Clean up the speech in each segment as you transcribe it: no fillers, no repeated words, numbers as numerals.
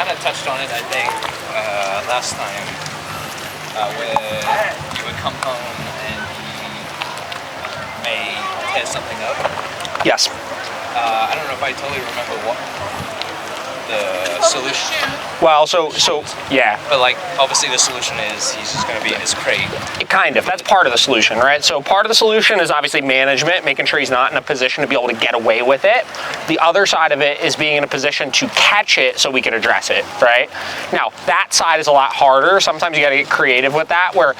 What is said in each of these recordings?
kind of touched on it, I think, last time, where you would come home and he may tear something up. Yes. I don't know if I totally remember what the solution. Well, so yeah. But like, obviously the solution is he's just going to be in his crate. Kind of. That's part of the solution, right? So part of the solution is obviously management, making sure he's not in a position to be able to get away with it. The other side of it is being in a position to catch it so we can address it, right? Now, that side is a lot harder. Sometimes you got to get creative with that, where,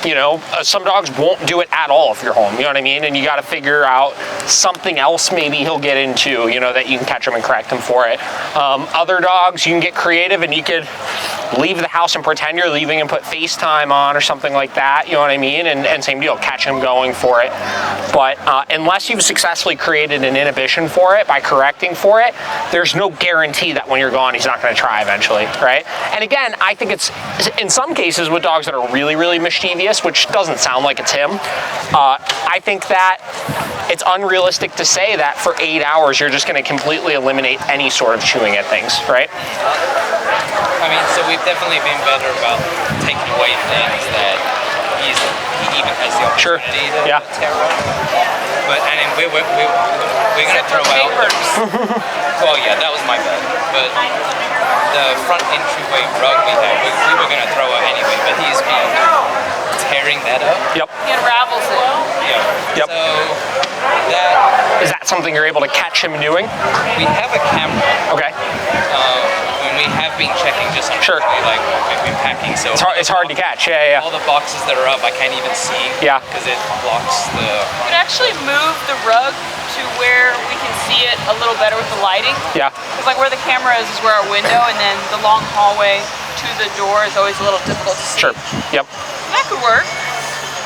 you know, some dogs won't do it at all if you're home, you know what I mean? And you got to figure out something else maybe he'll get into, you know, that you can catch him and correct him for it. Other dogs, you can get creative and you could leave the house and pretend you're leaving and put FaceTime on or something like that, you know what I mean? And same deal, catch him going for it. But unless you've successfully created an inhibition for it by correcting for it, there's no guarantee that when you're gone, he's not going to try eventually, right? And again, I think it's, in some cases with dogs that are really, really mischievous, which doesn't sound like it's him, I think that it's unrealistic to say that for 8 hours, you're just going to completely eliminate any sort of chewing at things, right? I mean, so we've definitely been better about taking away things that he even has the opportunity to tear up. But and then we're gonna throw out. Well, yeah, that was my bad. But the front entryway rug we had, we were gonna throw out anyway. But he's been tearing that up. Yep. He unravels it. Yeah. Yep. So that is that something you're able to catch him doing? We have a camera. Okay. We have been checking just on like we've been packing, so it's hard to catch. Yeah. All the boxes that are up, I can't even see. Yeah. Because it blocks the. We could actually move the rug to where we can see it a little better with the lighting. Yeah. Because like where the camera is where our window, and then the long hallway to the door is always a little difficult to see. Sure. Yep. That could work.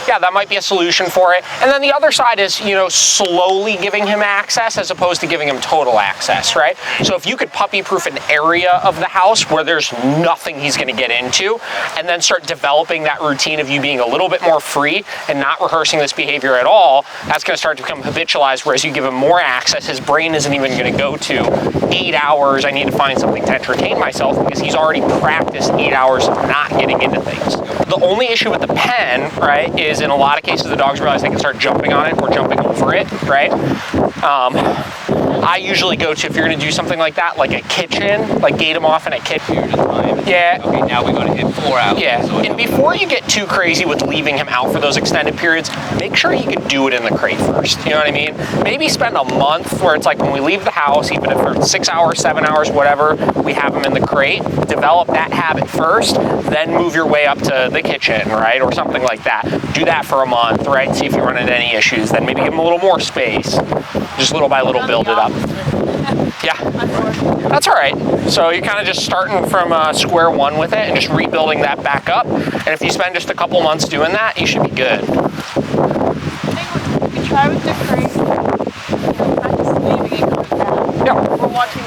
Yeah, that might be a solution for it. And then the other side is, you know, slowly giving him access as opposed to giving him total access, right? So if you could puppy-proof an area of the house where there's nothing he's going to get into, and then start developing that routine of you being a little bit more free and not rehearsing this behavior at all, that's going to start to become habitualized, whereas you give him more access, his brain isn't even going to go to 8 hours, I need to find something to entertain myself, because he's already practiced 8 hours of not getting into things. The only issue with the pen, right, is in a lot of cases the dogs realize they can start jumping on it or jumping over it, right? I usually go to, if you're going to do something like that, like a kitchen, like gate them off in a kitchen. Yeah. Okay, now we're going to hit 4 hours. Yeah, and before you get too crazy with leaving him out for those extended periods, make sure you can do it in the crate first, you know what I mean? Maybe spend a month where it's like when we leave the house, even if for 6 hours, 7 hours, whatever, we have him in the crate, develop that habit first, then move your way up to the kitchen, right, or something like that. Do that for a month, right, see if you run into any issues, then maybe give him a little more space, just little by little build it up. Yeah, that's all right. So you're kind of just starting from square one with it and just rebuilding that back up. And if you spend just a couple months doing that, you should be good. I think we can try with the crate. Practice leaving it like that. Yeah. We're watching